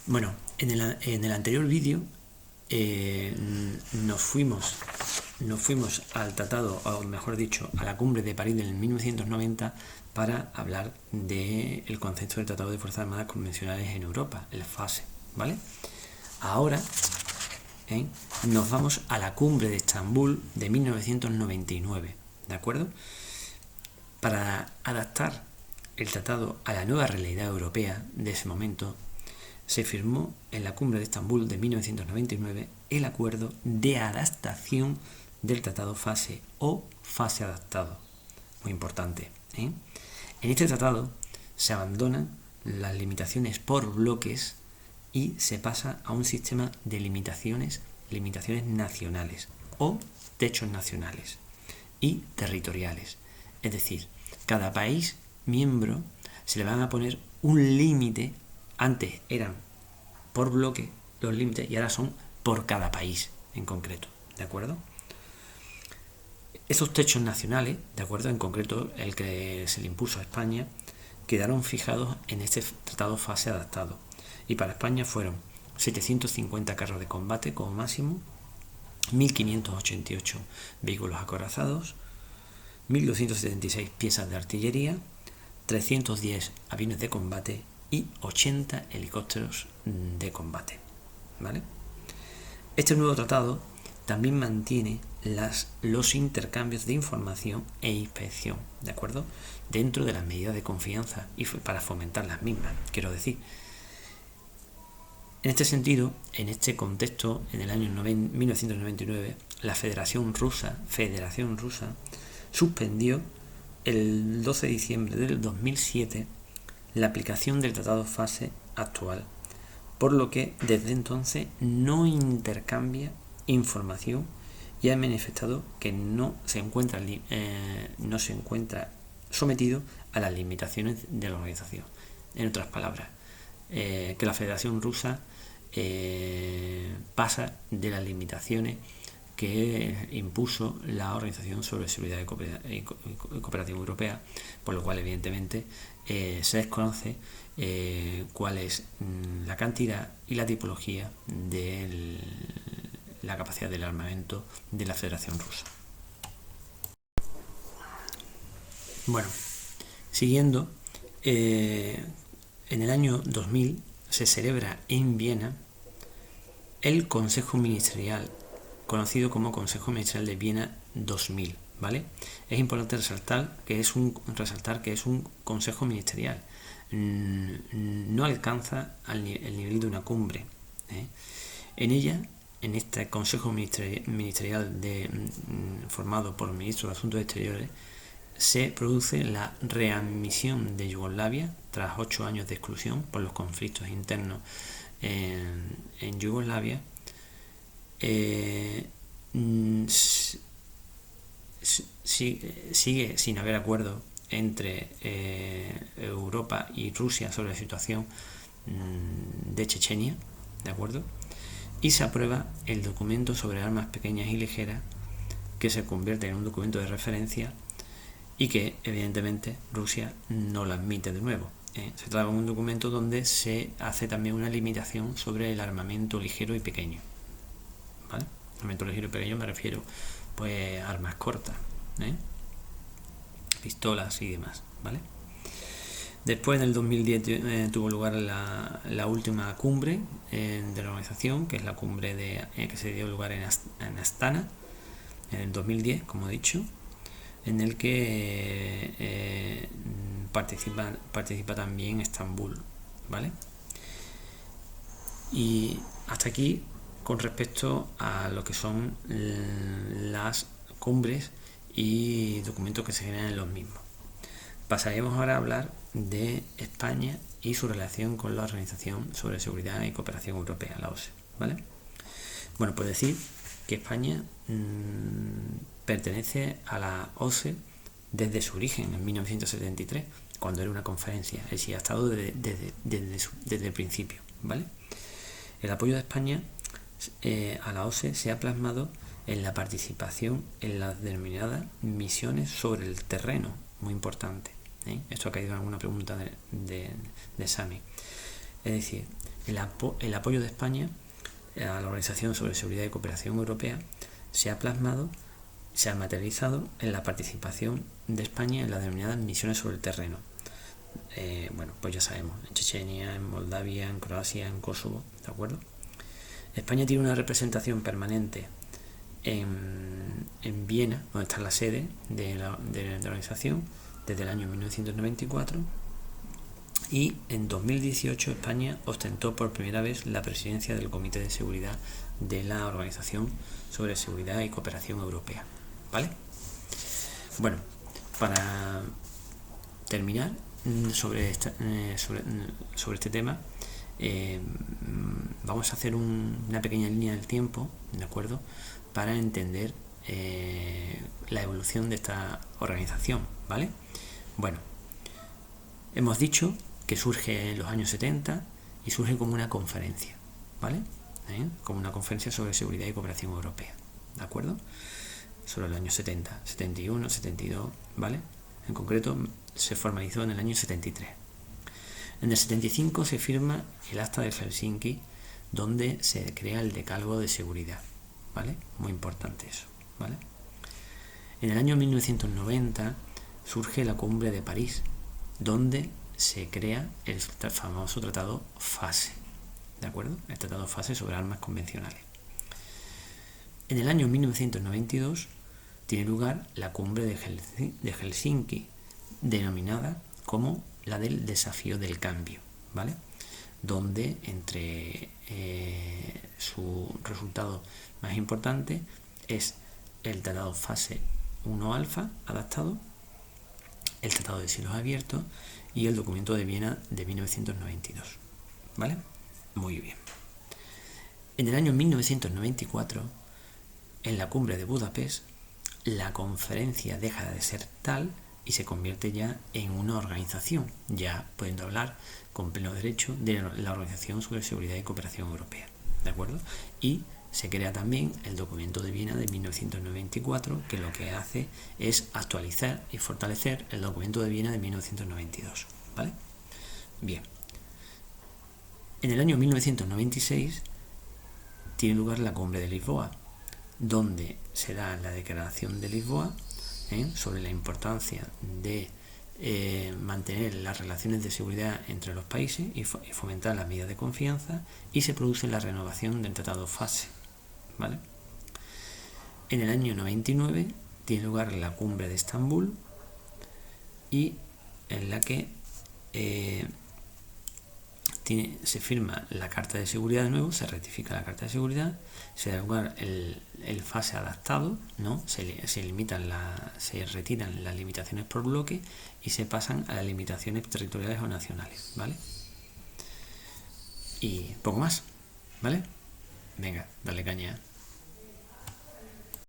Bueno, en el anterior vídeo nos fuimos al tratado, o mejor dicho, a la cumbre de París del 1990 para hablar del concepto del Tratado de Fuerzas Armadas Convencionales en Europa, el FASE, ¿vale? Ahora nos vamos a la cumbre de Estambul de 1999, ¿de acuerdo? Para adaptar el tratado a la nueva realidad europea de ese momento, se firmó en la cumbre de Estambul de 1999 el acuerdo de adaptación del tratado FASE o FASE adaptado. Muy importante. En este tratado se abandonan las limitaciones por bloques y se pasa a un sistema de limitaciones nacionales o techos nacionales y territoriales. Es decir, cada país miembro se le van a poner un límite. Antes eran por bloque los límites y ahora son por cada país en concreto, ¿de acuerdo? Esos techos nacionales, ¿de acuerdo? En concreto el que se le impuso a España, quedaron fijados en este tratado FASE adaptado. Y para España fueron 750 carros de combate como máximo, 1.588 vehículos acorazados, 1.276 piezas de artillería, 310 aviones de combate y 80 helicópteros de combate, ¿vale? Este nuevo tratado también mantiene los intercambios de información e inspección, ¿de acuerdo? Dentro de las medidas de confianza y para fomentar las mismas, quiero decir. En este sentido, en este contexto, en el año 1999, la Federación Rusa suspendió el 12 de diciembre del 2007 la aplicación del tratado FASE actual, por lo que desde entonces no intercambia información y ha manifestado que no se encuentra sometido a las limitaciones de la organización. En otras palabras, que la Federación Rusa pasa de las limitaciones que impuso la Organización sobre Seguridad y Cooperación Europea, por lo cual evidentemente se desconoce cuál es la cantidad y la tipología de la capacidad del armamento de la Federación Rusa. Bueno, siguiendo, en el año 2000 se celebra en Viena el Consejo Ministerial, conocido como Consejo Ministerial de Viena 2000, ¿vale? Es importante resaltar que es un consejo ministerial, no alcanza el nivel de una cumbre. En ella, en este consejo ministerial formado por el ministro de Asuntos Exteriores, se produce la readmisión de Yugoslavia tras 8 años de exclusión por los conflictos internos en Yugoslavia. Sigue sin haber acuerdo entre Europa y Rusia sobre la situación de Chechenia, ¿de acuerdo? Y se aprueba el documento sobre armas pequeñas y ligeras, que se convierte en un documento de referencia y que evidentemente Rusia no lo admite de nuevo. Se trata de un documento donde se hace también una limitación sobre el armamento ligero y pequeño, ¿vale? Armamento ligero y pequeño me refiero pues a armas cortas, pistolas y demás, ¿vale? Después, en el 2010, tuvo lugar la última cumbre de la organización, que es la cumbre que se dio lugar en Astana, en el 2010, como he dicho, en el que participa también Estambul, ¿vale? Y hasta aquí con respecto a lo que son las cumbres y documentos que se generan en los mismos. Pasaremos ahora a hablar de España y su relación con la Organización sobre Seguridad y Cooperación Europea, la OSCE, ¿vale? Bueno, pues decir que España pertenece a la OSCE desde su origen, en 1973, cuando era una conferencia, es decir, ha estado desde el principio, ¿vale? El apoyo de España a la OSCE se ha plasmado en la participación en las denominadas misiones sobre el terreno, muy importante. Esto ha caído en alguna pregunta de examen. Es decir, El apoyo de España a la Organización sobre Seguridad y Cooperación Europea se ha materializado en la participación de España en las denominadas misiones sobre el terreno. Bueno, pues ya sabemos, en Chechenia, en Moldavia, en Croacia, en Kosovo, ¿de acuerdo? España tiene una representación permanente en Viena, donde está la sede de la organización, desde el año 1994, y en 2018 España ostentó por primera vez la presidencia del Comité de Seguridad de la Organización sobre Seguridad y Cooperación Europea, ¿vale? Bueno, para terminar sobre este tema, vamos a hacer una pequeña línea del tiempo, ¿de acuerdo?, para entender la evolución de esta organización, ¿vale? Bueno, hemos dicho que surge en los años 70 y surge como una conferencia, ¿vale? Como una conferencia sobre seguridad y cooperación europea, ¿de acuerdo? Sobre los años 70, 71, 72, ¿vale? En concreto se formalizó en el año 73. En el 75 se firma el Acta de Helsinki, donde se crea el Decálogo de Seguridad, ¿vale? Muy importante eso, ¿vale? En el año 1990 surge la Cumbre de París, donde se crea el famoso Tratado FASE, ¿de acuerdo? El Tratado FASE sobre armas convencionales. En el año 1992 tiene lugar la Cumbre de Helsinki, denominada como la del desafío del cambio, ¿vale? Donde entre su resultado más importante es el Tratado Fase 1 Alfa adaptado, el Tratado de Cielos Abiertos y el Documento de Viena de 1992, ¿vale? Muy bien. En el año 1994, en la Cumbre de Budapest, la conferencia deja de ser tal y se convierte ya en una organización, ya pudiendo hablar con pleno derecho de la Organización sobre Seguridad y Cooperación Europea, ¿de acuerdo? Y se crea también el Documento de Viena de 1994, que lo que hace es actualizar y fortalecer el Documento de Viena de 1992, ¿vale? Bien. En el año 1996 tiene lugar la Cumbre de Lisboa, donde se da la Declaración de Lisboa sobre la importancia de mantener las relaciones de seguridad entre los países y fomentar las medidas de confianza, y se produce la renovación del Tratado FASE, ¿vale? En el año 99 tiene lugar la Cumbre de Estambul, y en la que se firma la Carta de Seguridad de nuevo, se rectifica la Carta de Seguridad, se da lugar el FASE adaptado, ¿no? Se retiran las limitaciones por bloque y se pasan a las limitaciones territoriales o nacionales, ¿vale? Y poco más, ¿vale? Venga, dale caña.